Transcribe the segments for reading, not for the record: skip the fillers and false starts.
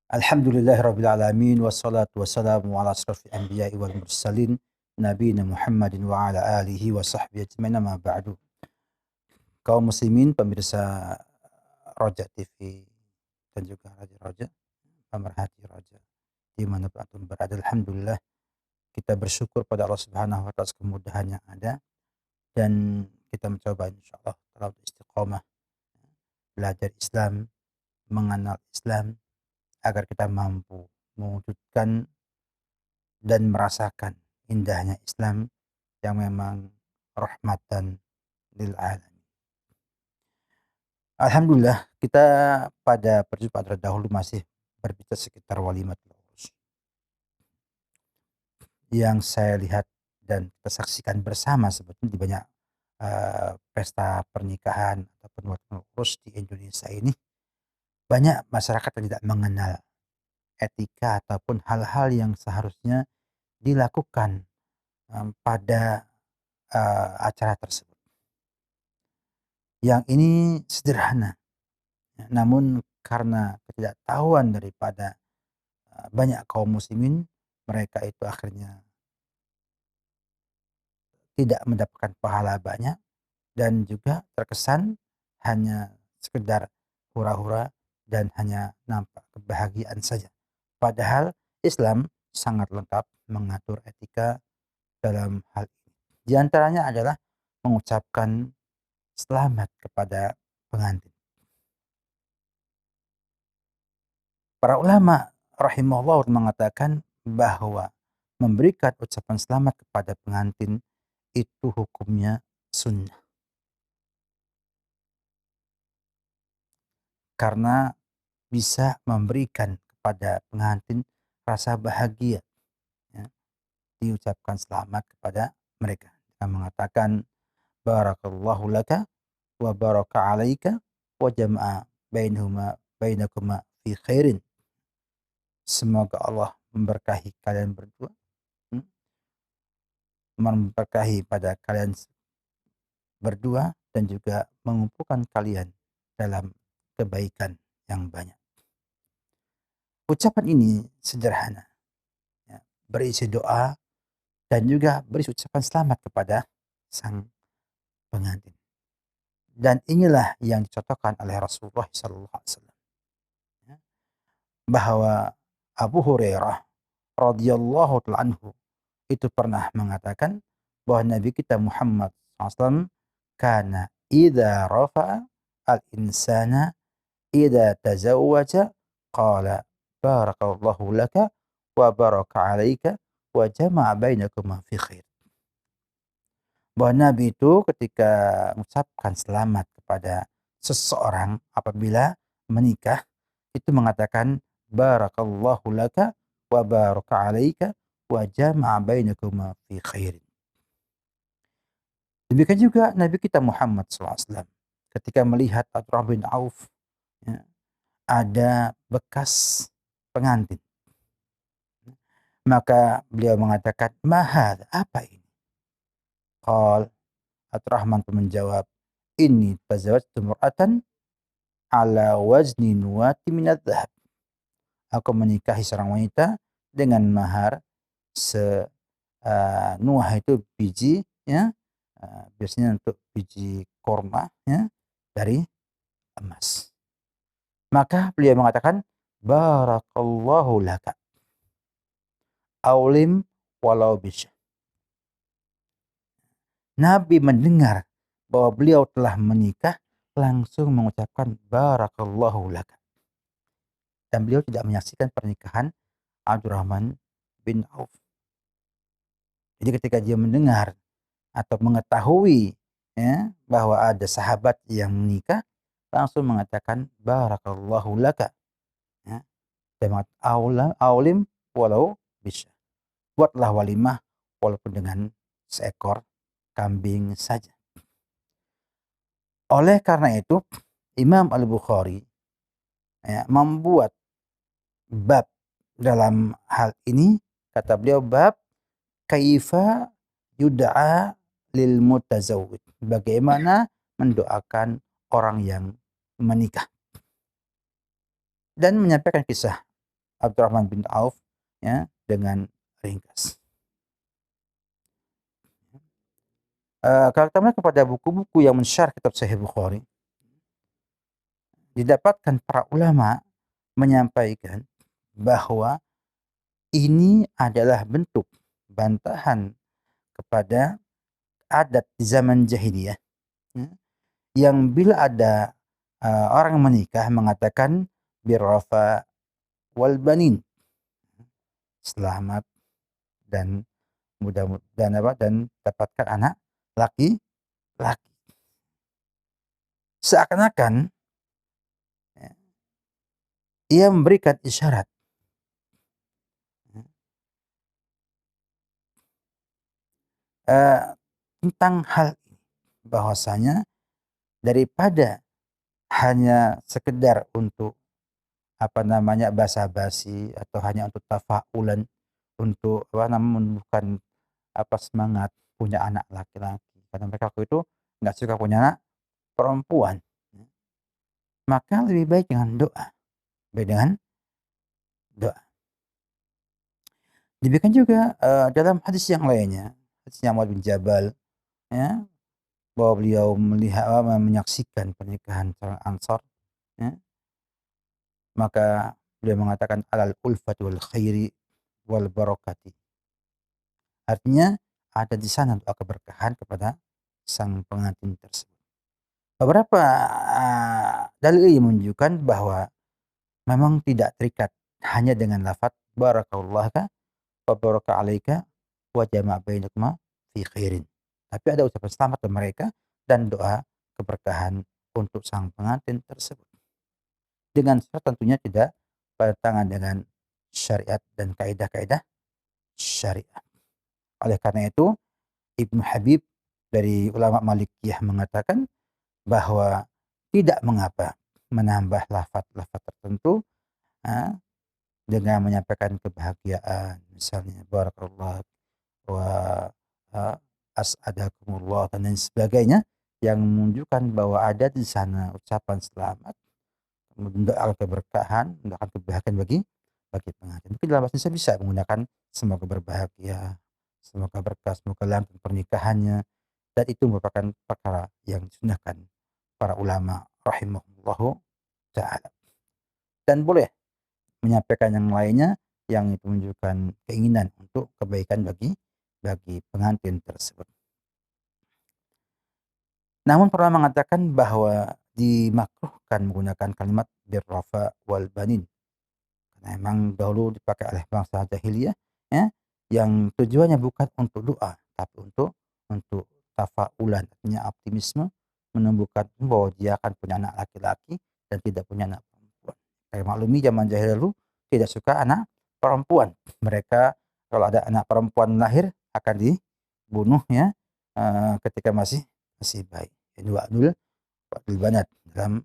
Alhamdulillahirabbil alamin wassalatu wassalamu ala asyrafil anbiya'i wal mursalin nabiyina Muhammadin wa ala alihi wa sahbihi ajmain amma ba'du. Kaum muslimin pemirsa Roja TV dan juga Radio Roja, pemerhati Roja dimanapun antum berada, alhamdulillah kita bersyukur pada Allah Subhanahu wa taala atas kemudahan yang ada dan kita mencoba insyaallah taala istiqomah belajar Islam, mengenal Islam agar kita mampu mewujudkan dan merasakan indahnya Islam yang memang rahmatan lil alamin. Alhamdulillah kita pada perjumpaan terdahulu masih berbicara sekitar walimatul urus. Yang saya lihat dan kita saksikan bersama sebetulnya di banyak pesta pernikahan ataupun walimatul urus di Indonesia ini, banyak masyarakat yang tidak mengenal etika ataupun hal-hal yang seharusnya dilakukan pada acara tersebut. Yang ini sederhana, namun karena ketidaktahuan daripada banyak kaum muslimin, mereka itu akhirnya tidak mendapatkan pahala banyak dan juga terkesan hanya sekedar hura-hura dan hanya nampak kebahagiaan saja. Padahal Islam sangat lengkap mengatur etika dalam hal ini. Di antaranya adalah mengucapkan selamat kepada pengantin. Para ulama rahimahullah mengatakan bahwa memberikan ucapan selamat kepada pengantin itu hukumnya sunnah. Karena bisa memberikan kepada pengantin rasa bahagia, ya, diucapkan selamat kepada mereka. Kita mengatakan barakallahu laka wa baraka alaika wa jama'a bainakuma fi khairin. Semoga Allah memberkahi kalian berdua, memberkahi pada kalian berdua dan juga mengumpulkan kalian dalam kebaikan yang banyak. Ucapan ini sederhana, ya, berisi doa dan juga berisi ucapan selamat kepada sang pengantin. Dan inilah yang dicontohkan oleh Rasulullah SAW, ya, bahwa Abu Hurairah radhiyallahu taala anhu itu pernah mengatakan bahwa Nabi kita Muhammad SAW kana idza rafa'a al-insana idza tazawwaja qala barakallahu laka wa baraka 'alaika wa jama'a bainakuma fi khair. Bahwa Nabi itu ketika mengucapkan selamat kepada seseorang apabila menikah itu mengatakan barakallahu laka wa baraka 'alaika wa jama'a bainakuma fi khairin. Demikian juga Nabi kita Muhammad SAW ketika melihat Abdurrahman bin Auf, ya, ada bekas pengantin, maka beliau mengatakan mahal apa ini? Qal, Abdurrahman pun menjawab, inni tazawwajtu imra'atan ala wazni nuwati minadz dzahab. Aku menikahi seorang wanita dengan mahar nuah itu biji, ya, biasanya untuk biji korma, ya, dari emas. Maka beliau mengatakan barakallahu laka aulim walau bisyah. Nabi mendengar bahwa beliau telah menikah langsung mengucapkan barakallahu laka. Dan beliau tidak menyaksikan pernikahan Abdurrahman bin Auf. Jadi ketika dia mendengar atau mengetahui, ya, bahwa ada sahabat yang menikah, langsung mengatakan barakallahu laka, ya, dan aulim walau bisa. Buatlah walimah walaupun dengan seekor kambing saja. Oleh karena itu Imam Al-Bukhari, ya, membuat bab dalam hal ini, kata beliau bab kaifa yud'a lil mutazawwid. Bagaimana mendoakan orang yang menikah. Dan menyampaikan kisah Abdurrahman bin Auf ya dengan ringkas. Kalau kita melihat kepada buku-buku yang mensyarah kitab Sahih Bukhari, didapatkan para ulama menyampaikan bahwa ini adalah bentuk bantahan kepada adat di zaman jahiliyah, ya, yang bila ada orang menikah mengatakan birrafa wal banin, selamat dan dan dapatkan anak laki-laki. Seakan-akan ya, ia memberikan isyarat ya, tentang hal ini, bahwasanya daripada hanya sekedar untuk basa-basi atau hanya untuk tafaulan, untuk menumbuhkan semangat punya anak laki-laki, karena mereka waktu itu nggak suka punya anak perempuan, maka lebih baik dengan doa. Demikian juga dalam hadis yang lainnya, hadisnya Muadz bin Jabal, ya, bahwa beliau menyaksikan pernikahan seorang Ansar, ya, maka beliau mengatakan alal ulfati wal khairi wal barakati. Artinya ada di sana doa keberkahan kepada sang pengantin tersebut. Beberapa dalil yang menunjukkan bahwa memang tidak terikat hanya dengan lafaz barakallahu laka wa baraka alaika wa jama' bainakuma fi khairin. Tapi ada ucapan selamat kepada mereka dan doa keberkahan untuk sang pengantin tersebut. Dengan syarat tentunya tidak bertentangan dengan syariat dan kaidah-kaidah syariah. Oleh karena itu, Ibnu Habib dari ulama Malikiyah mengatakan bahwa tidak mengapa menambah lafaz-lafaz tertentu dengan menyampaikan kebahagiaan, misalnya barakallah wa as'adakumullah dan lain sebagainya, yang menunjukkan bahwa ada di sana ucapan selamat, mendoakan keberkahan, mendoakan kebahagiaan bagi pengantin. Mungkin dalam bahasa Indonesia bisa menggunakan semoga berbahagia, semoga berkah, semoga langgeng pernikahannya, dan itu merupakan perkara yang disunahkan para ulama rahimahullahu ta'ala. Dan boleh menyampaikan yang lainnya yang itu menunjukkan keinginan untuk kebaikan bagi pengantin tersebut. Namun pernah mengatakan bahwa dimakruhkan menggunakan kalimat birrafa wal banin, karena memang dahulu dipakai oleh bangsa jahiliyah, ya, yang tujuannya bukan untuk doa tapi untuk tafaulan, artinya optimisme, menumbuhkan bahwa dia akan punya anak laki-laki dan tidak punya anak perempuan. Kayak maklumi zaman jahil dulu tidak suka anak perempuan. Mereka kalau ada anak perempuan lahir akan dibunuh, ya, ketika masih bayi. Ini wa'dul banat. Dalam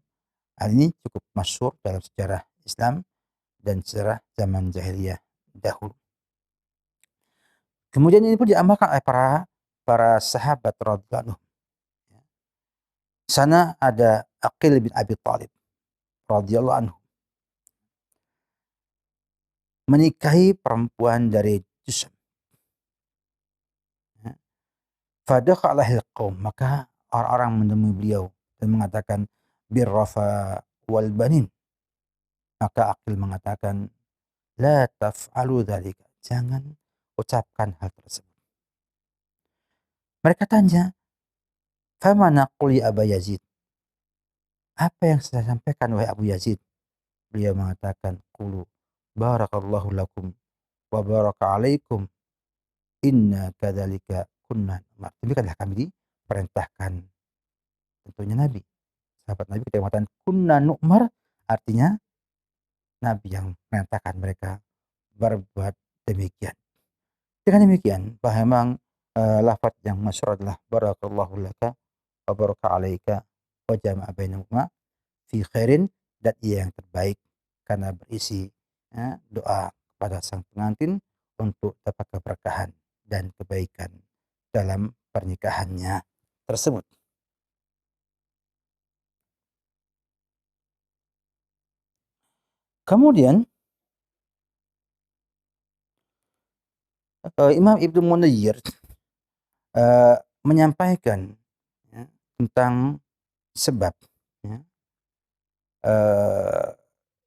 hal ini cukup masyhur dalam sejarah Islam dan sejarah zaman jahiliyah dahulu. Kemudian ini pun diamalkan oleh para sahabat radhiyallahu anhum. Sana ada Aqil bin Abi Thalib radhiyallahu anhu menikahi perempuan dari Jusam. Fadakhalahil qaum, maka orang-orang menemui beliau dan mengatakan birrafa wal banin. Maka Aqil mengatakan la taf'alu dzalika, jangan ucapkan hal tersebut. Mereka tanya, "Fama naqul ya Aba Yazid?" Apa yang saya sampaikan wahai Abu Yazid? Beliau mengatakan, "Qulu barakallahu lakum wa baraka alaikum, inna kadzalika kunna." Demikianlah kami diperintahkan. Tentunya Nabi, sahabat Nabi ketika mengatakan kunna nu'mar, artinya Nabi yang memerintahkan mereka berbuat demikian. Dengan demikian, bahwa memang lafaz yang masyhur adalah barakallahu laka wa baraka alaika wa jama'a bainahuma fi khairin, dan ia yang terbaik karena berisi doa kepada sang pengantin untuk dapat keberkahan dan kebaikan dalam pernikahannya tersebut. Kemudian Imam Ibnu Munir menyampaikan ya, tentang sebab ya, eee,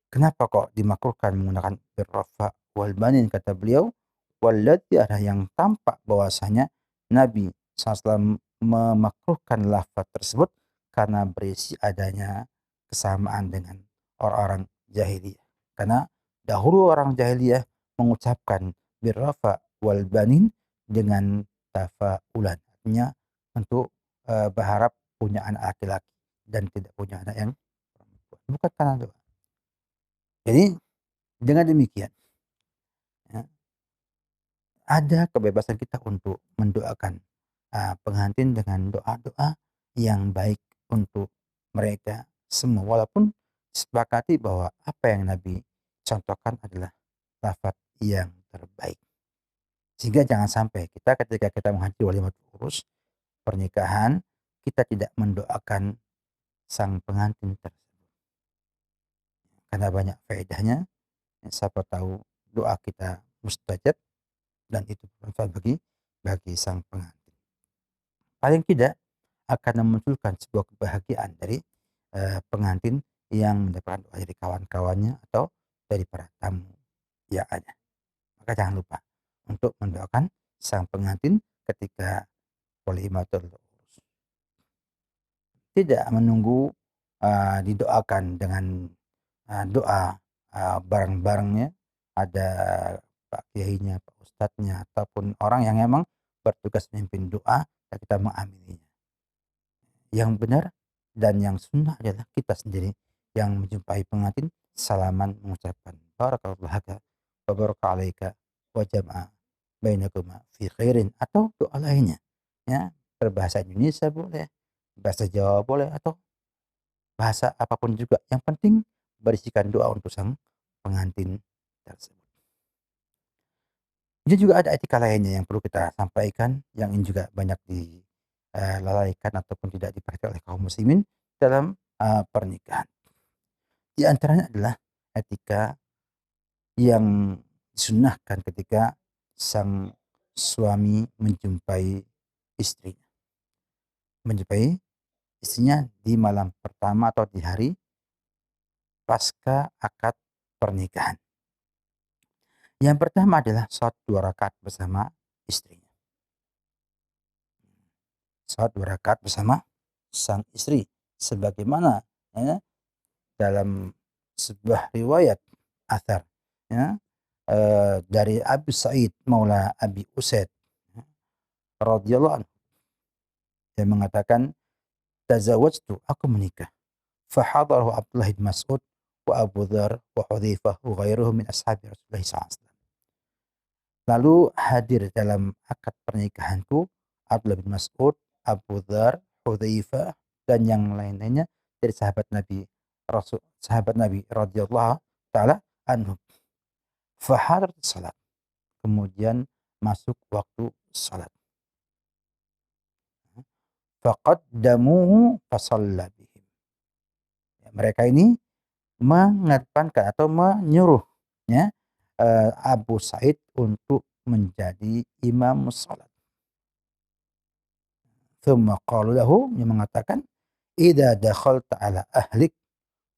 kenapa kok dimakruhkan menggunakan birrafa wal banin, kata beliau, "Wallati" ada yang tampak bahwasanya Nabi SAW memakruhkan lafaz tersebut karena berisi adanya kesamaan dengan orang-orang jahiliyah. Karena dahulu orang jahiliyah mengucapkan birrafa wal banin dengan tafaulan, artinya untuk, berharap punya anak laki-laki dan tidak punya anak yang perempuan, bukan karena doa. Jadi dengan demikian ya, ada kebebasan kita untuk mendoakan, pengantin dengan doa-doa yang baik untuk mereka semua, walaupun sepakati bahwa apa yang Nabi contohkan adalah lafaz yang terbaik. Sehingga jangan sampai kita ketika kita menghadiri walimatul urus, pernikahan, kita tidak mendoakan sang pengantin tersebut. Karena banyak faedahnya, siapa tahu doa kita mustajab dan itu bermanfaat bagi sang pengantin. Paling tidak akan memunculkan sebuah kebahagiaan dari, pengantin yang mendapatkan doa dari kawan-kawannya atau dari para tamu yang ada. Maka jangan lupa untuk mendoakan sang pengantin ketika walimatul urus. Tidak menunggu, didoakan dengan, doa, bareng-barengnya, ada pak kiainya, pak ustadznya, ataupun orang yang memang bertugas memimpin doa dan kita mengamininya. Yang benar dan yang sunnah adalah kita sendiri yang menjumpai pengantin, salaman mengucapkan barakallahu laka wa baraka alaika wa jama'a bainakuma fi khairin, atau doa lainnya. Ya, berbahasa Indonesia boleh, bahasa Jawa boleh, atau bahasa apapun juga. Yang penting berisikan doa untuk sang pengantin tersebut. Ini juga ada etika lainnya yang perlu kita sampaikan, yang ini juga banyak dilalaikan ataupun tidak diperhatikan oleh kaum muslimin dalam, pernikahan. Di antaranya adalah etika yang disunnahkan ketika sang suami menjumpai istrinya. Menjumpai istrinya di malam pertama atau di hari pasca akad pernikahan. Yang pertama adalah salat 2 rakaat bersama istrinya. Salat 2 rakaat bersama sang istri, sebagaimana ya, dalam sebuah riwayat athar ya, dari Abu Sa'id Maula Abi Usaid ya, radhiyallahu anhu, yang mengatakan, "Tazawwajtu, aku menikah, fahadarahu Abdullah bin Mas'ud wa Abu Dzar wa Hudzaifah wa ghairuhum min ashabi Rasulillah SAW." Lalu hadir dalam akad pernikahanku Abdullah bin Mas'ud, Abu Dzar, Hudzaifah, dan yang lain-lainnya dari sahabat Nabi radhiyallahu taala anhum. Fahadarat salat, kemudian masuk waktu salat. Faqaddamuhu fasalla bihim. Ya, mereka ini mengedepankan atau menyuruh ya, Abu Sa'id untuk menjadi imam salat. Tsumma qalu lahu, yang mengatakan, "Idza dakhalta ala ahlik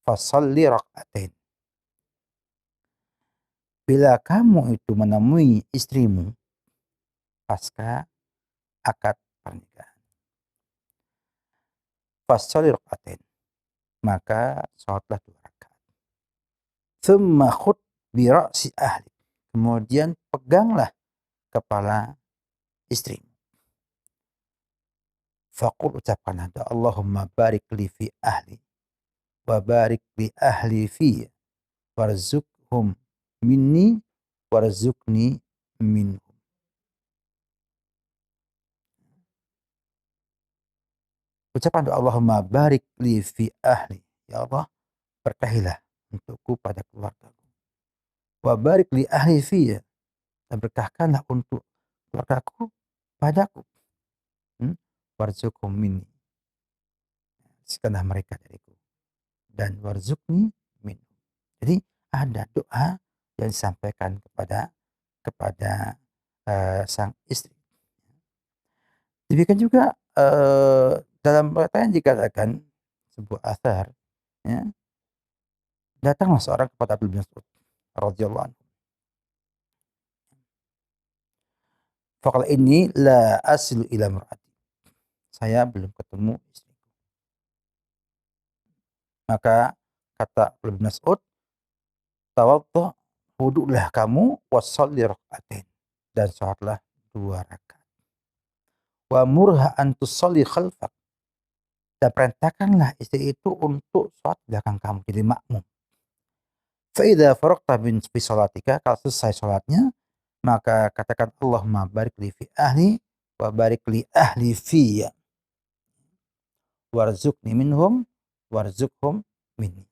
fasalli rak'atain." Bila kamu itu menemui istrimu pasca akad pernikahan, fasalli rak'atain, maka salatlah 2 rakaat. Tsumma khud bi ra'si ahlik, kemudian peganglah kepala istrimu. Faqul, ucapkanlah doa, Allahumma barik li fi ahli wa barik li ahli fi warzuqhum minni warzuqni minhum. Ucapan doa Allahumma barik li fi ahli, ya Allah berkahilah untukku pada keluargaku. Wa barik li ahli fi, dan berkahkanlah untuk keluargaku padaku. Warzuqhum minni, rizkikanlah mereka dariku, dan warzuqni minhum. Jadi ada doa yang disampaikan kepada kepada sang istri. Demikian juga dalam pertanyaan dikatakan sebuah athar, ya, datanglah seorang kepada Abdullah bin Mas'ud radhiyallahu anhu. Faqala inni la asilu ila mar'ati. Saya belum ketemu istri. Maka kata Abdullah bin Mas'ud, tawaddu, wudhulah kamu, washolli rakaatain, dan salatlah 2 rakaat. Wa murha an tusalli khalfak, dan perintahkanlah istri itu untuk salat belakang kamu, jadi makmum. Fa idza faragta min fi salatika, kalau selesai salatnya, maka katakan Allahumma barik li fi ahli wa barik li ahli fiyya warzuqni minhum warzuqhum minni.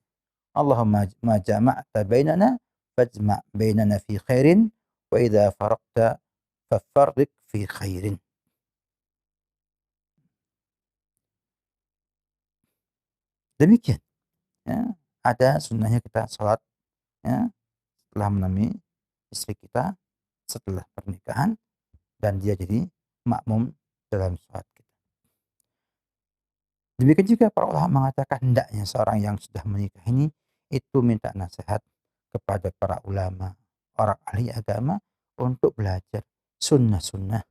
Allahumma ma jama'ta bainana fajma' bainana fi khairin wa idza faraqta fafarriq fi khairin. Demikian, ya, ada sunnahnya kita salat, ya, setelah menemui istri kita setelah pernikahan, dan dia jadi makmum dalam salat kita. Demikian juga para ulama mengatakan hendaknya seorang yang sudah menikah ini itu minta nasihat kepada para ulama, orang ahli agama, untuk belajar sunnah-sunnah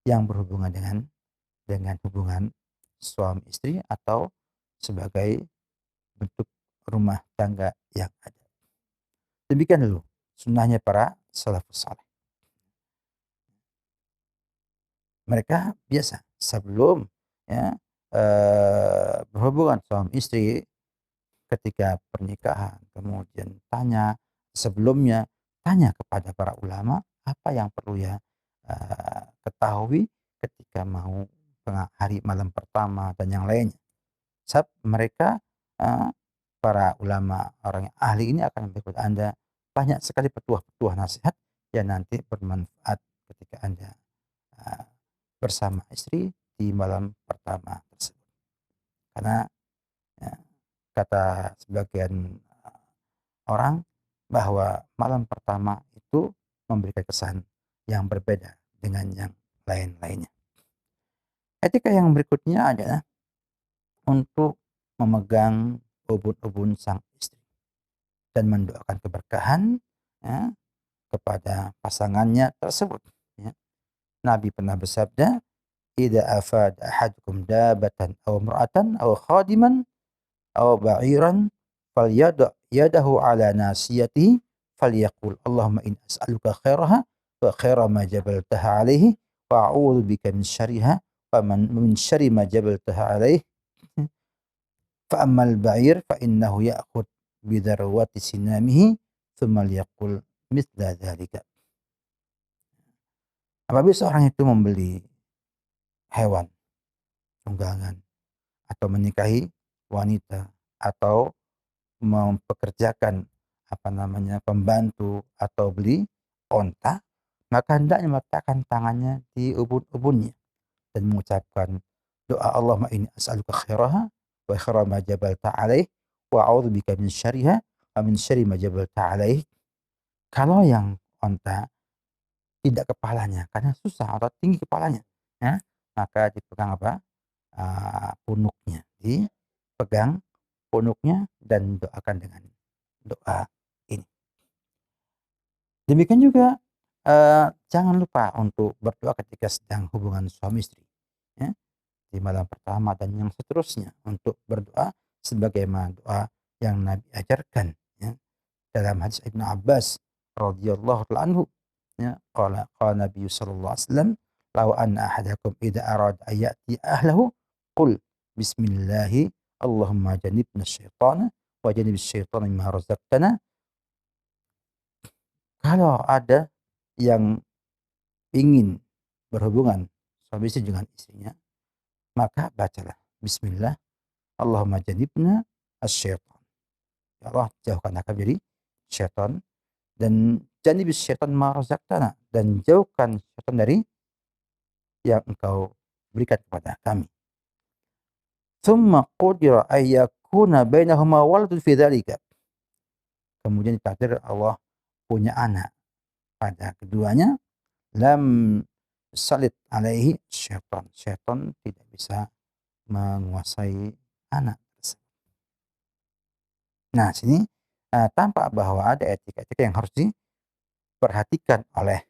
yang berhubungan dengan hubungan suami istri atau sebagai bentuk rumah tangga yang ada. Demikian dulu sunnahnya para salafus saleh. Mereka biasa sebelum, ya, berhubungan suami istri ketika pernikahan, kemudian sebelumnya tanya kepada para ulama apa yang perlu ya ketahui ketika mau hari malam pertama dan yang lainnya. Sebab mereka, para ulama, orang yang ahli ini akan memberikan Anda banyak sekali petuah-petuah nasihat yang nanti bermanfaat ketika Anda bersama istri di malam pertama tersebut. Karena, ya, kata sebagian orang bahwa malam pertama itu memberikan kesan yang berbeda dengan yang lain-lainnya. Etika yang berikutnya adalah untuk memegang ubun-ubun sang istri dan mendoakan keberkahan, ya, kepada pasangannya tersebut. Ya. Nabi pernah bersabda, "Idza afada ahadukum dabatan aw imra'atan aw khadiman aw ba'iran falyada' yadahu ala nasiyatihi falyaqul Allahumma inni as'aluka khairaha wa khaira ma jabaltaha alaihi wa a'udzu bika min syarriha wa min syarri ma jabaltaha alaihi fa ammal ba'ir fa innahu ya'khud bi darwati sinamihi thumma liyaqul mithla dzalika." Apabila seorang itu membeli hewan tunggangan atau menikahi wanita atau mempekerjakan pembantu atau beli onta, maka hendaknya meletakkan tangannya di ubun-ubunnya dan mengucapkan doa Allahumma inni as'aluka khairaha wa khaira ma jabalta alaih wa a'udzu bika min syarriha wa min syarri ma jabalta alaih. Kalau yang onta tidak kepalanya karena susah atau tinggi kepalanya, ya, maka dipegang punuknya, dipegang punuknya dan doakan dengan doa ini. Demikian juga jangan lupa untuk berdoa ketika sedang hubungan suami istri, ya, di malam pertama dan yang seterusnya, untuk berdoa sebagaimana doa yang Nabi ajarkan, ya, dalam hadis Ibnu Abbas radhiyallahu anhu, ya, qala Nabi sallallahu alaihi wasallam, "Law anna ahadakum idza arada an ya'ti ahlahu qul bismillahi Allahumma jannibna syaitana wa jannibis syaitana mimma razaqtana." Kalau ada yang ingin berhubungan suami istri dengan istrinya, maka bacalah bismillah Allahumma jannibna asyaitan. Ya Allah, jauhkan kami dari syaitan, dan janibis syaitan ma razaqtana, dan jauhkan syaitan dari yang engkau berikan kepada kami. Tsumma qudira ay yakuna bainahuma waladun fi dzalika. Kemudian ditakdir Allah punya anak pada keduanya, lam salit alaihi syaitan. Syaitan tidak bisa menguasai anak tersebut. Nah, sini tampak bahwa ada etika-etika yang harus diperhatikan oleh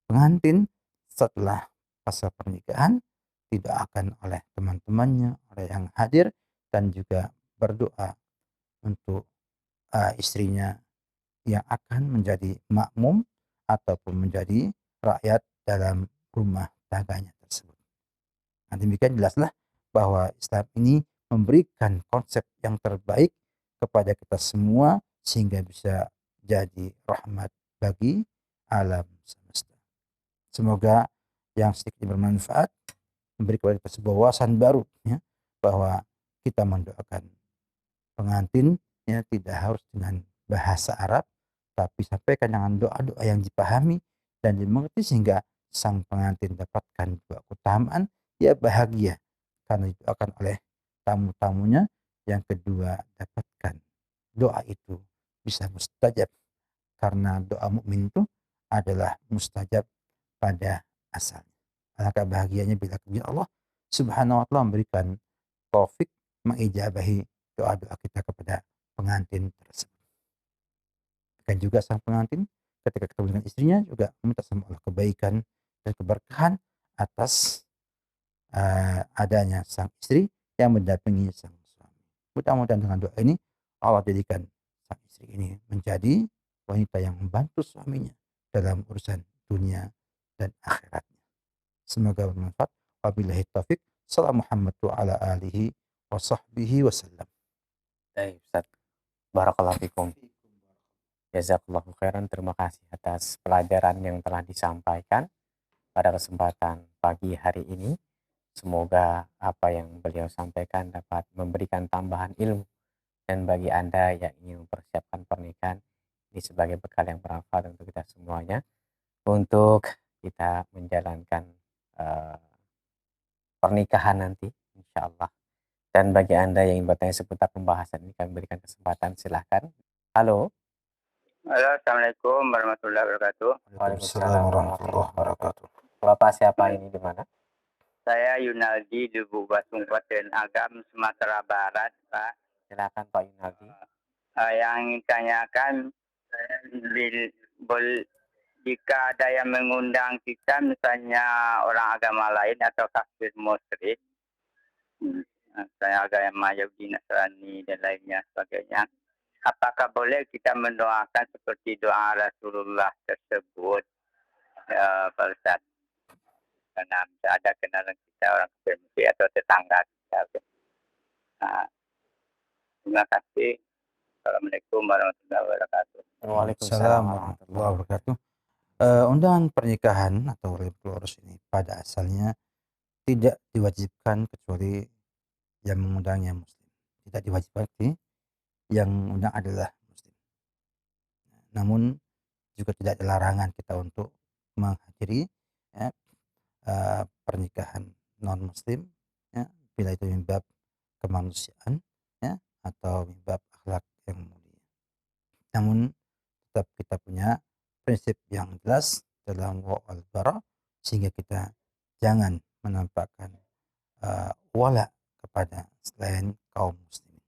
pengantin setelah fase pernikahan, tidak akan oleh teman-temannya, oleh yang hadir, dan juga berdoa untuk istrinya yang akan menjadi makmum ataupun menjadi rakyat dalam rumah tangganya tersebut. Nah, demikian jelaslah bahwa Islam ini memberikan konsep yang terbaik kepada kita semua sehingga bisa jadi rahmat bagi alam semesta. Semoga yang sedikit bermanfaat memberi kepada kita sebuah wawasan baru, ya, bahwa kita mendoakan pengantin ya tidak harus dengan bahasa Arab, tapi sampaikan dengan doa-doa yang dipahami dan dimengerti sehingga sang pengantin dapatkan dua keutamaan, ya bahagia karena didoakan oleh tamu-tamunya, yang kedua dapatkan doa itu bisa mustajab karena doa mukmin itu adalah mustajab pada asalnya. Alangkah bahagianya bila kemudian Allah Subhanahu wa taala memberikan taufik mengijabahi doa-doa kita kepada pengantin tersebut. Dan juga sang pengantin ketika ketemu dengan istrinya juga meminta sama Allah kebaikan dan keberkahan atas adanya sang istri yang mendampingi sang suami. Mudah-mudahan dengan doa ini Allah jadikan sang istri ini menjadi wanita yang membantu suaminya dalam urusan dunia dan akhiratnya. Semoga bermanfaat. Wabillahi taufik. Salam Muhammad wa ala alihi wa sahbihi wasallam. Baik, Ustaz. Barakallahu fikum. Jazakallahu khairan. Terima kasih atas pelajaran yang telah disampaikan pada kesempatan pagi hari ini. Semoga apa yang beliau sampaikan dapat memberikan tambahan ilmu. Dan bagi Anda yang ingin mempersiapkan pernikahan, ini sebagai bekal yang bermanfaat untuk kita semuanya. Untuk kita menjalankan pernikahan nanti, insya Allah. Dan bagi Anda yang ingin bertanya seputar pembahasan ini, kami berikan kesempatan, silahkan. Halo. Halo, Assalamualaikum warahmatullahi wabarakatuh. Waalaikumsalam warahmatullahi wabarakatuh. Bapak siapa ini di mana? Saya Yunaldi di Bupati Kabupaten Agam, Sumatera Barat, Pak. Silakan Pak Yunaldi. Yang ditanyakan, jika ada yang mengundang kita, misalnya orang agama lain atau kafir musyrik, misalnya agama Yahudi, Nasrani dan lainnya sebagainya, apakah boleh kita mendoakan seperti doa Rasulullah tersebut, Pak Ustaz? Karena ada kenalan kita orang kafir atau tetangga kita. Nah, terima kasih. Assalamualaikum warahmatullahi wabarakatuh. Waalaikumsalam warahmatullahi wabarakatuh. Undangan pernikahan atau urus ini pada asalnya tidak diwajibkan kecuali yang mengundangnya muslim. Tidak diwajibkan yang undang adalah muslim. Namun juga tidak ada larangan kita untuk menghadiri ya, pernikahan non muslim ya, bila itu min bab kemanusiaan ya, atau min bab akhlak yang mulia. Namun tetap kita punya prinsip yang jelas dalam wa'al bara sehingga kita jangan menampakkan wala kepada selain kaum muslimin.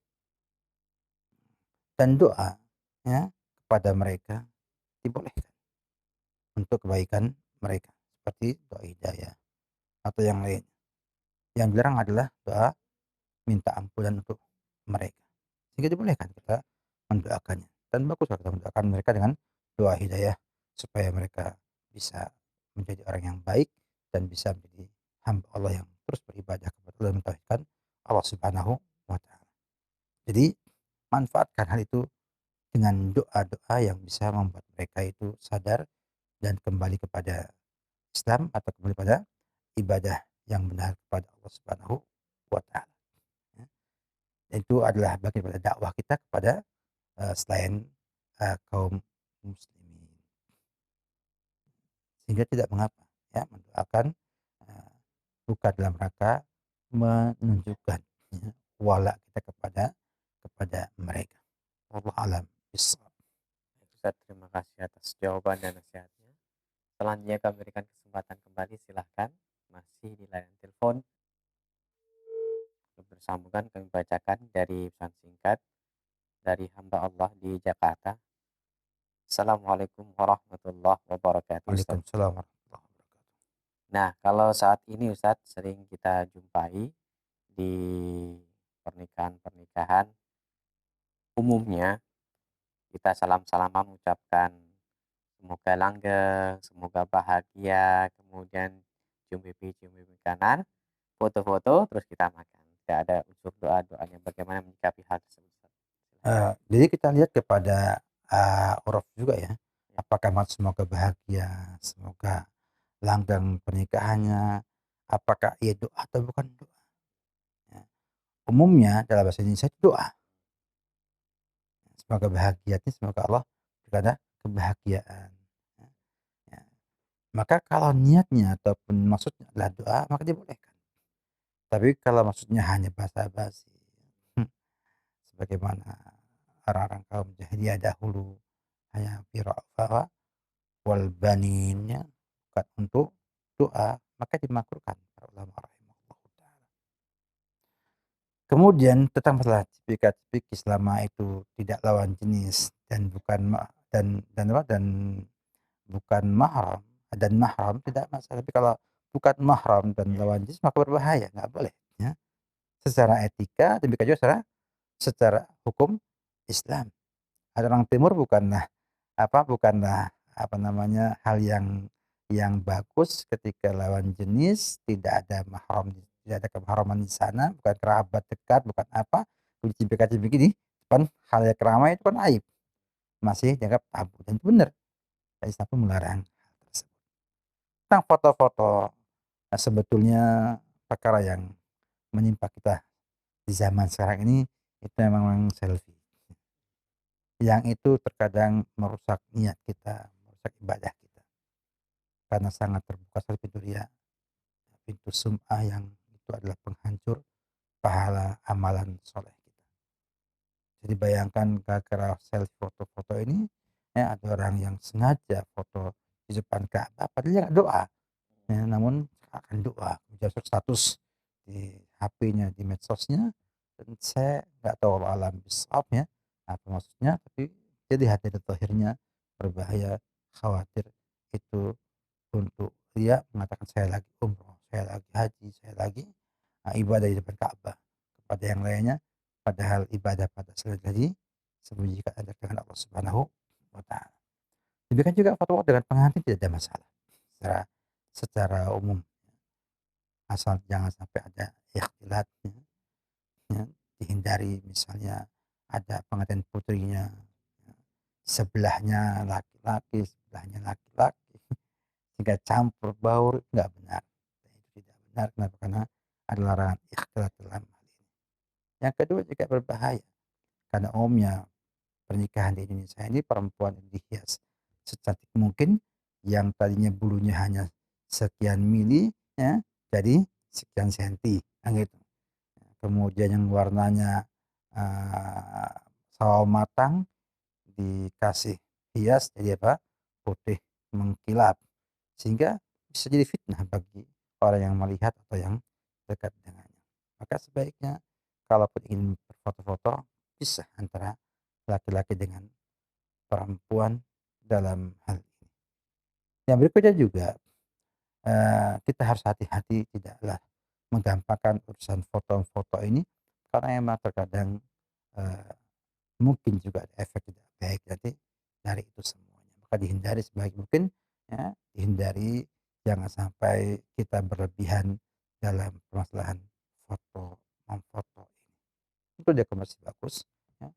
Dan doa ya, kepada mereka dibolehkan untuk kebaikan mereka seperti doa hidayah atau yang lain. Yang dilarang adalah doa minta ampunan untuk mereka. Sehingga dibolehkan kita mendoakannya. Dan bagus kalau kita mendoakan mereka dengan doa hidayah supaya mereka bisa menjadi orang yang baik dan bisa menjadi hamba Allah yang terus beribadah kepada Allah, mentauhidkan Allah Subhanahu wa taala. Jadi manfaatkan hal itu dengan doa-doa yang bisa membuat mereka itu sadar dan kembali kepada Islam atau kembali pada ibadah yang benar kepada Allah Subhanahu wa taala. Ya. Itu adalah bagian dari dakwah kita kepada selain kaum muslimin. Sehingga tidak mengapa ya mendoakan bukan dalam rangka menunjukkan ya, wala kita kepada mereka. Wallahu alam bissawab. Ustaz, terima kasih atas jawaban dan nasihatnya. Selanjutnya kami berikan kesempatan kembali, silahkan. Masih di layanan telepon. Bersambungan kami bacakan dari pesan singkat dari hamba Allah di Jakarta. Assalamualaikum warahmatullahi wabarakatuh, Ustaz. Waalaikumsalam warahmatullahi wabarakatuh. Nah, kalau saat ini Ustadz sering kita jumpai di pernikahan-pernikahan, umumnya kita salam-salaman mengucapkan semoga langgeng, semoga bahagia, kemudian cium pipi kanan, foto-foto, terus kita makan. Tidak ada unsur doa-doanya. Bagaimana menyikapi hal tersebut, Ustaz? Jadi kita lihat kepada uruf juga ya. Apakah semoga bahagia, semoga langgeng pernikahannya, apakah ia doa atau bukan doa. Ya. Umumnya dalam bahasa Indonesia itu doa. Semoga bahagia, semoga Allah berikan kebahagiaan. Ya. Ya. Maka kalau niatnya ataupun maksudnya adalah doa, maka dibolehkan. Tapi kalau maksudnya hanya basa-basi, sebagaimana orang-orang kaum jahiliyah dahulu hanya fir'afa wal baninnya, bukan untuk doa, maka dimakruhkan para ulama rahimahullah taala. Kemudian tentang masalah cipika-cipiki selama itu tidak lawan jenis dan bukan dan bukan mahram, dan mahram tidak masalah. Tapi kalau bukan mahram dan lawan jenis maka berbahaya, nggak boleh ya. Secara etika demikian juga secara hukum Islam. Ada orang timur bukanlah hal yang bagus ketika lawan jenis tidak ada mahram, tidak ada kemahraman di sana, bukan kerabat dekat, bukan apa, dicipika-cipiki di depan khalayak ramai itu kan aib, masih dianggap tabu dan itu benar. Islam pun melarang hal tersebut. Tentang foto-foto, sebetulnya perkara yang menimpa kita di zaman sekarang ini itu memang selfie. Yang itu terkadang merusak niat kita, merusak ibadah kita. Karena sangat terbuka sekali pintu sum'ah yang itu adalah penghancur pahala amalan soleh kita. Jadi bayangkan gara-gara selfie foto-foto ini, ya ada orang yang sengaja foto di depan Ka'bah, padahal dia nggak doa. Ya, namun akan doa, menjadi status di HP-nya, di medsosnya, dan saya nggak tahu alam bisawab ya, apa maksudnya, tapi jadi hati akhirnya berbahaya, khawatir itu untuk dia mengatakan saya lagi umroh, saya lagi haji, saya lagi ibadah di depan Ka'bah kepada yang lainnya, padahal ibadah pada salat tadi sembunyikan ada dengan Allah Subhanahu wa taala. Demikian juga foto dengan pengantin tidak ada masalah secara secara umum, asal jangan sampai ada ikhtilat ya, dihindari misalnya ada pengantin putrinya ya, sebelahnya laki-laki, sebelahnya laki-laki sehingga campur baur, nggak benar. Itu tidak benar. Kenapa? Karena ada larangan ikhtilat dalam hal ini. Yang kedua juga berbahaya karena umumnya pernikahan di Indonesia ini perempuan dihias secantik mungkin, yang tadinya bulunya hanya sekian mili ya jadi sekian senti kan gitu. Kemudian yang warnanya sawo matang dikasih hias jadi apa? Putih mengkilap. Sehingga bisa jadi fitnah bagi orang yang melihat atau yang dekat dengannya. Maka sebaiknya kalaupun ingin berfoto-foto, pisah antara laki-laki dengan perempuan dalam hal ini. Yang berikutnya juga kita harus hati-hati tidaklah menggampangkan urusan foto-foto ini karena memang terkadang eee, mungkin juga ada efek tidak baik nanti dari itu semuanya. Maka dihindari sebaik mungkin ya, dihindari jangan sampai kita berlebihan dalam permasalahan memfoto ini. Itu dia masih bagus ya,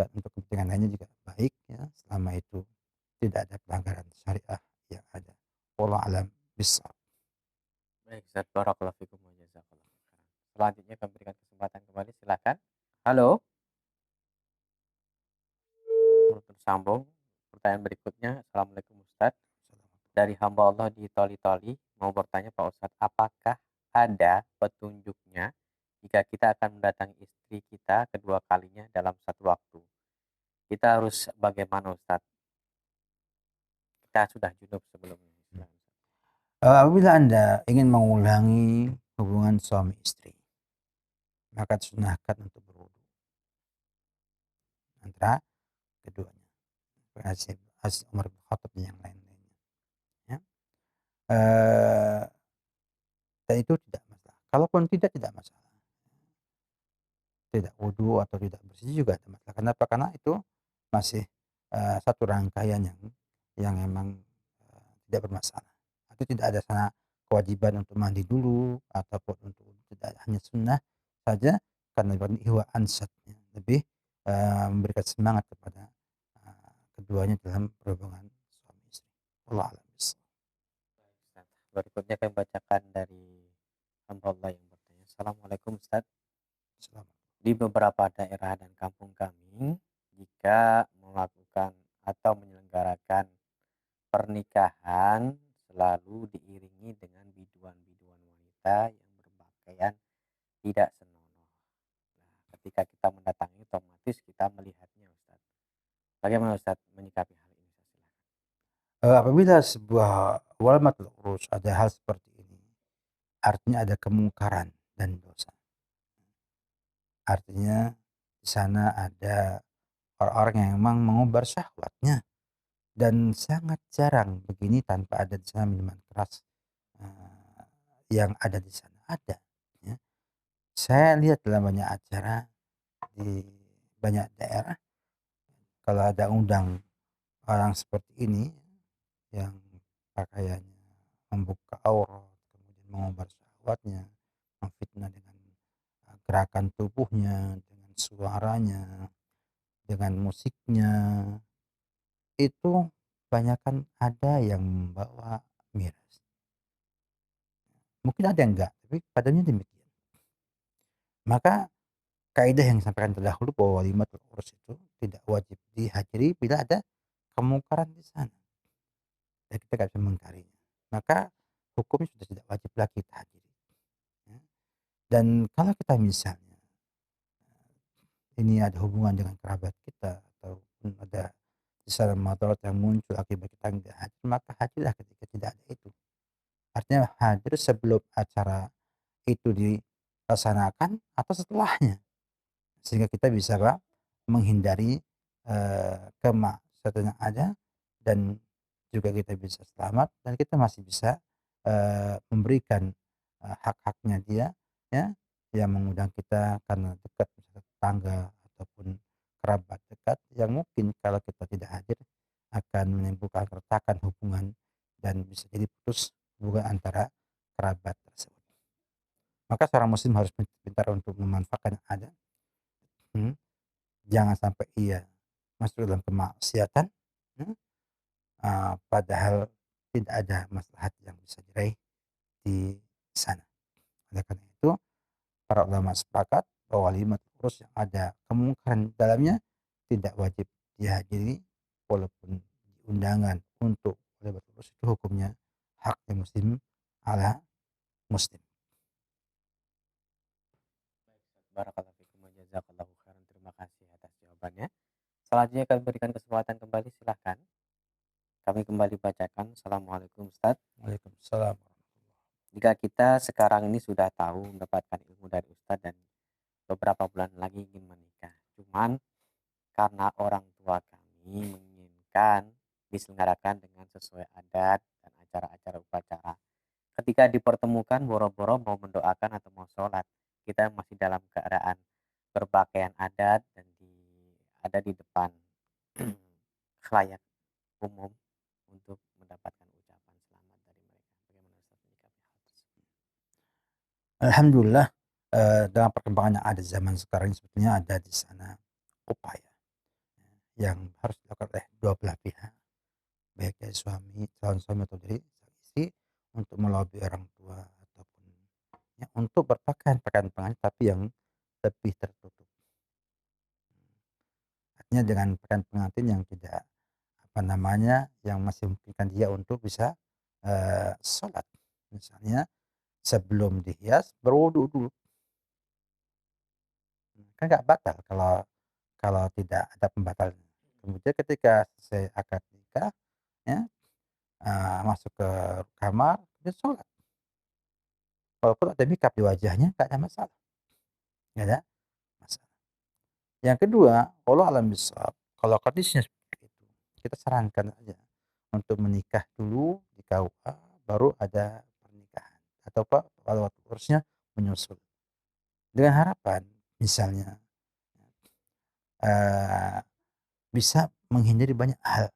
dan untuk kepentingan lainnya juga baik ya, selama itu tidak ada pelanggaran syariah yang ada. Wallahu a'lam bishawab. Baik, Ustaz. Barakallahu fikum wa jazakallahu khairan. Selanjutnya kami berikan kesempatan kembali, silakan. Halo. Tersambung. Pertanyaan berikutnya, Assalamualaikum Ustaz. Dari hamba Allah di Toli-Toli, mau bertanya Pak Ustadz, apakah ada petunjuknya jika kita akan mendatangi istri kita kedua kalinya dalam satu waktu? Kita harus bagaimana Ustadz? Kita sudah junub sebelumnya. Apabila Anda ingin mengulangi hubungan suami istri, maka disunahkan untuk berwudu antara keduanya. Hadis Umar bin Khattab dan yang lain-lainnya. Ya. Dan itu tidak masalah. Kalaupun tidak masalah. Tidak wudu atau tidak bersih juga tidak masalah. Kenapa? Karena itu masih satu rangkaian yang memang tidak bermasalah. Itu tidak ada sana kewajiban untuk mandi dulu ataupun untuk tidak, hanya sunnah saja karena ihwa ansatnya lebih memberikan semangat kepada keduanya dalam berhubungan suami istri. Allah alam. Ustaz. Berikutnya kami bacakan dari hamba Allah yang bertanya. Assalamualaikum Ustaz. Di beberapa daerah dan kampung kami, jika melakukan atau menyelenggarakan pernikahan selalu diiringi dengan biduan-biduan wanita yang berpakaian tidak senonoh. Nah, ketika kita mendatangi otomatis kita melihatnya Ustaz. Bagaimana Ustaz menyikapi hal ini? Silakan. Apabila sebuah walmatul urus ada hal seperti ini, artinya ada kemungkaran dan dosa. Artinya di sana ada orang-orang yang memang mengumbar syahwatnya, dan sangat jarang begini tanpa ada di sana minuman keras yang ada di sana ada. Ya. Saya lihat dalam banyak acara di banyak daerah, kalau ada undang orang seperti ini yang pakaiannya membuka aurat, kemudian mengumbar syahwatnya, memfitnah dengan gerakan tubuhnya, dengan suaranya, dengan musiknya, itu banyakan ada yang membawa miras. Mungkin ada yang enggak, tapi padanya demikian. Maka kaidah yang disampaikan terdahulu bahwa walimatul urus itu tidak wajib dihadiri bila ada kemungkaran di sana. Dan kita tidak bisa mengingkarinya. Maka hukumnya sudah tidak wajib lagi kita hadiri. Ya. Dan kalau kita misalnya ini ada hubungan dengan kerabat kita ataupun ada secara madarat yang muncul akibat kita tidak hadir, maka hadirlah ketika tidak ada itu. Artinya hadir sebelum acara itu dilaksanakan atau setelahnya, sehingga kita bisa menghindari kemaksiatan yang ada, dan juga kita bisa selamat dan kita masih bisa memberikan hak-haknya dia, ya, yang mengundang kita karena dekat, misalnya tetangga ataupun kerabat dekat yang mungkin kalau kita tidak hadir akan menimbulkan keretakan hubungan dan bisa jadi putus hubungan antara kerabat tersebut. Maka seorang muslim harus pintar untuk memanfaatkan yang ada. Jangan sampai ia masuk dalam kemaksiatan, padahal tidak ada maslahat yang bisa diraih di sana. Oleh karena itu, para ulama sepakat bahwa walimatul urus yang ada kemungkaran dalamnya tidak wajib dihadiri, walaupun undangan untuk walimatul urus itu hukumnya haknya muslim ala muslim. Barakallahu fikum wa jazakallahu khairan. Terima kasih atas jawabannya. Selanjutnya kami berikan kesempatan kembali, silahkan. Kami kembali bacakan. Assalamualaikum Ustaz. Waalaikumsalam. Jika kita sekarang ini sudah tahu mendapatkan ilmu dari Ustaz dan beberapa bulan lagi ingin menikah, cuman karena orang tua kami menginginkan diselenggarakan dengan sesuai adat dan acara-acara upacara. Ketika dipertemukan boro-boro mau mendoakan atau mau sholat, kita masih dalam keadaan berpakaian adat dan ada di depan khalayak umum untuk mendapatkan ucapan selamat dari mereka. Bagaimana Ustaz menyikapi hal tersebut? Alhamdulillah, dalam perkembangan yang ada zaman sekarang sebetulnya ada di sana upaya yang harus dilakukan oleh dua belah pihak, baik dari calon suami atau dari sang istri, untuk melobi orang tua ataupun ya, untuk berpakaian pengantin tapi yang lebih tertutup. Artinya dengan pakaian pengantin yang tidak yang masih memungkinkan dia untuk bisa sholat. Misalnya sebelum dihias berwudu dulu. Kan nggak batal kalau tidak ada pembatalnya. Kemudian ketika selesai akad nikah, ya, masuk ke kamar, dia lanjut sholat. Walaupun ada mikap di wajahnya, nggak ada masalah. Nggak ada masalah. Yang kedua, wallahu a'lam bishawab, kalau kondisinya seperti itu, kita sarankan aja untuk menikah dulu di KUA, baru ada pernikahan. Atau Pak, kalau waktu urusnya menyusul. Dengan harapan, misalnya, bisa menghindari banyak hal.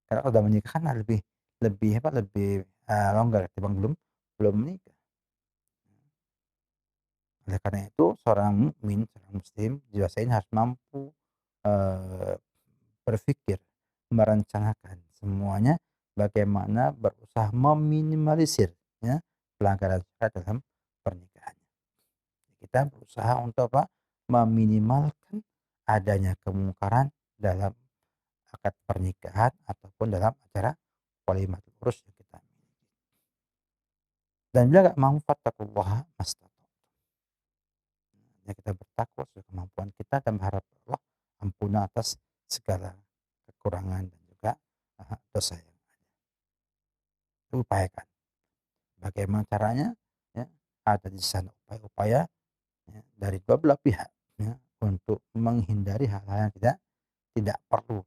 Karena kalau udah menikah kan lebih lebih apa, lebih, longgar ketimbang belum menikah. Oleh karena itu seorang mukmin, seorang muslim dewasa ini harus mampu, berpikir, merencanakan semuanya bagaimana berusaha meminimalisir, ya, pelanggaran syariat dalam pernikahan. Kita berusaha untuk apa? Meminimalkan adanya kemungkaran dalam akad pernikahan ataupun dalam acara walimatul urus yang kita miliki. Dan bila nggak mampu fattaqullaha mastata'tum. Ya, kita bertakwa sesuai kemampuan kita dan berharap Allah ampunan atas segala kekurangan dan juga dosa yang ada. Upayakan. Bagaimana caranya? Ya, ada di sana upaya-upaya, ya, dari dua belah pihak, ya, untuk menghindari hal-hal yang tidak perlu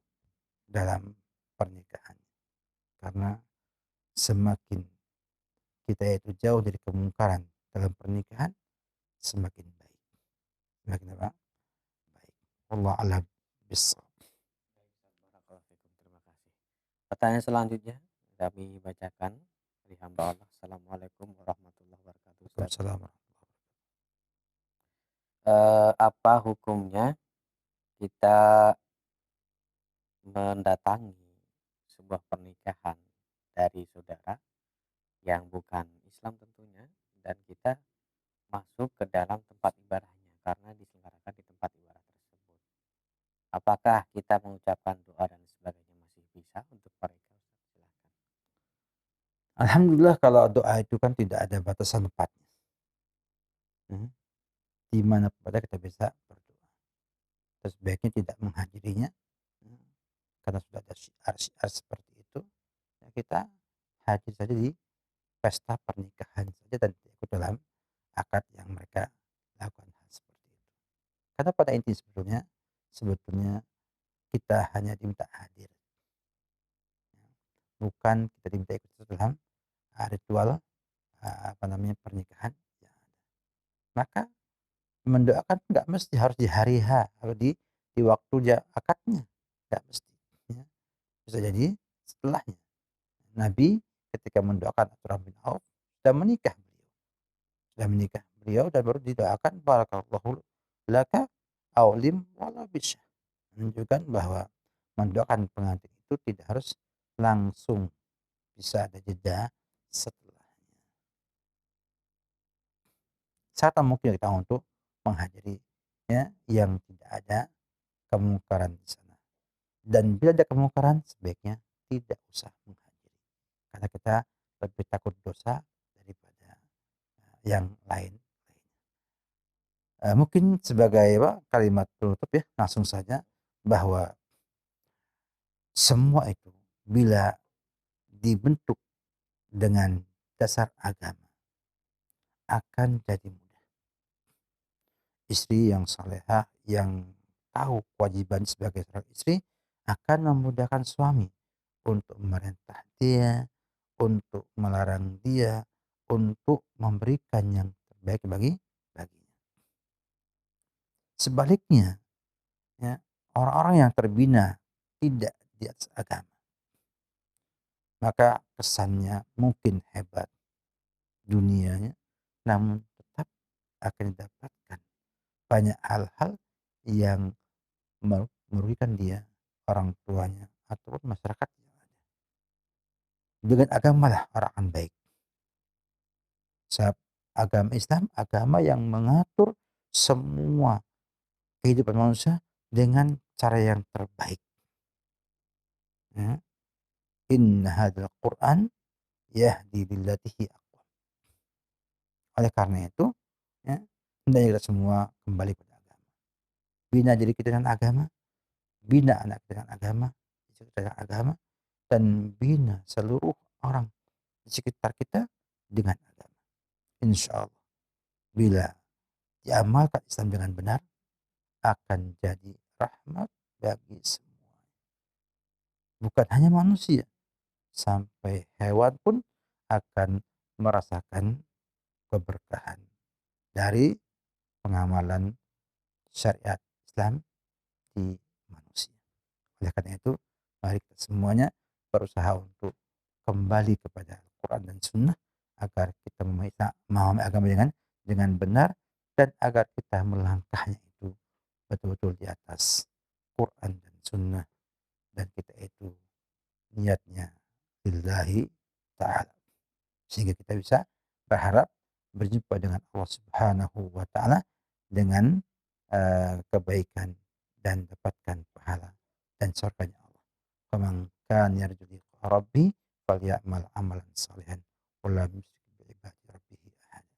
dalam pernikahan. Karena semakin kita itu jauh dari kemungkaran dalam pernikahan, semakin baik. Semakin apa? Baik. Wallahu a'lam bishawab. Barakallahu fikum, terima kasih. Pertanyaan selanjutnya kami bacakan dari hamba Allah. Assalamualaikum warahmatullahi wabarakatuh. Ustaz. Waalaikumsalam. Apa hukumnya kita mendatangi sebuah pernikahan dari saudara yang bukan Islam tentunya, dan kita masuk ke dalam tempat ibadahnya karena diselenggarakan di tempat ibadah tersebut? Apakah kita mengucapkan doa dan sebagainya masih bisa untuk mereka? Silakan. Alhamdulillah kalau doa itu kan tidak ada batasan tempatnya. Di mana pada kita bisa berdoa. Terus sebaiknya tidak menghadirinya, karena sudah ada syiar-syiar seperti itu. Ya kita hadir saja di pesta pernikahan saja dan tidak ikut dalam akad yang mereka lakukan hal seperti itu. Karena pada intinya sebetulnya kita hanya diminta hadir, bukan kita diminta ikut dalam ritual pernikahan yang ada. Maka mendoakan nggak mesti harus di hari H atau di waktu akadnya, nggak mesti. Ya. Bisa jadi setelahnya. Nabi ketika mendoakan Abdurrahman bin Auf sudah menikah beliau dan baru didoakan barakallahu laka aulim wala bisyah, menunjukkan bahwa mendoakan pengantin itu tidak harus langsung, bisa ada jeda setelahnya. Sangat mungkin kita untuk menghadiri, ya, yang tidak ada kemungkaran di sana. Dan bila ada kemungkaran sebaiknya tidak usah menghadiri. Karena kita lebih takut dosa daripada yang lain. Mungkin sebagai kalimat penutup, ya, langsung saja bahwa semua itu bila dibentuk dengan dasar agama akan jadi mudah. Istri yang salehah yang tahu kewajiban sebagai seorang istri akan memudahkan suami untuk memerintah dia, untuk melarang dia, untuk memberikan yang terbaik baginya. Sebaliknya, ya, orang-orang yang terbina tidak di atas agama, maka kesannya mungkin hebat dunianya, namun tetap akan didapatkan banyak hal-hal yang merugikan dia, orang tuanya, ataupun masyarakat yang ada. Dengan agamalah orang akan baik. Sebab agama Islam, agama yang mengatur semua kehidupan manusia dengan cara yang terbaik. Ya. Inna hadzal Qur'an yahdi lillati hi aqwam. Oleh karena itu, ya, hendaknya kita semua kembali pada agama. Bina diri kita dengan agama, bina anak kita dengan agama, istri kita dengan agama, dan bina seluruh orang di sekitar kita dengan agama. Insya Allah bila diamalkan Islam dengan benar akan jadi rahmat bagi semua. Bukan hanya manusia, sampai hewan pun akan merasakan keberkahan dari pengamalan syariat Islam di manusia. Oleh karena itu, mari kita semuanya berusaha untuk kembali kepada Quran dan Sunnah agar kita memahami agama dengan benar dan agar kita melangkahnya itu betul-betul di atas Quran dan Sunnah dan kita itu niatnya lillahi ta'ala sehingga kita bisa berharap berjumpa dengan Allah Subhanahu wa taala dengan kebaikan dan dapatkan pahala dan surganya Allah. Faman kana yarju liqa rabbi falyamal amalan salihan wa la yusyrik bi ibadati rabbih ahada.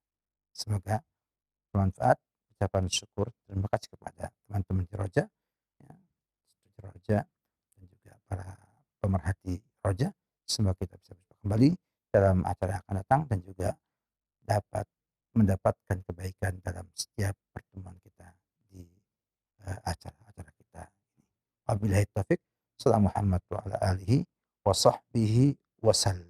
Semoga bermanfaat. Ucapan syukur terima kasih kepada teman-teman di Roja, ya, studi Roja dan juga para pemerhati Roja. Semoga kita bisa berjumpa kembali dalam acara yang akan datang dan juga dapat mendapatkan kebaikan dalam setiap pertemuan kita di acara-acara kita. Wabillahi taufik. Sallallahu Muhammad wa ala alihi wa sahbihi wasallam.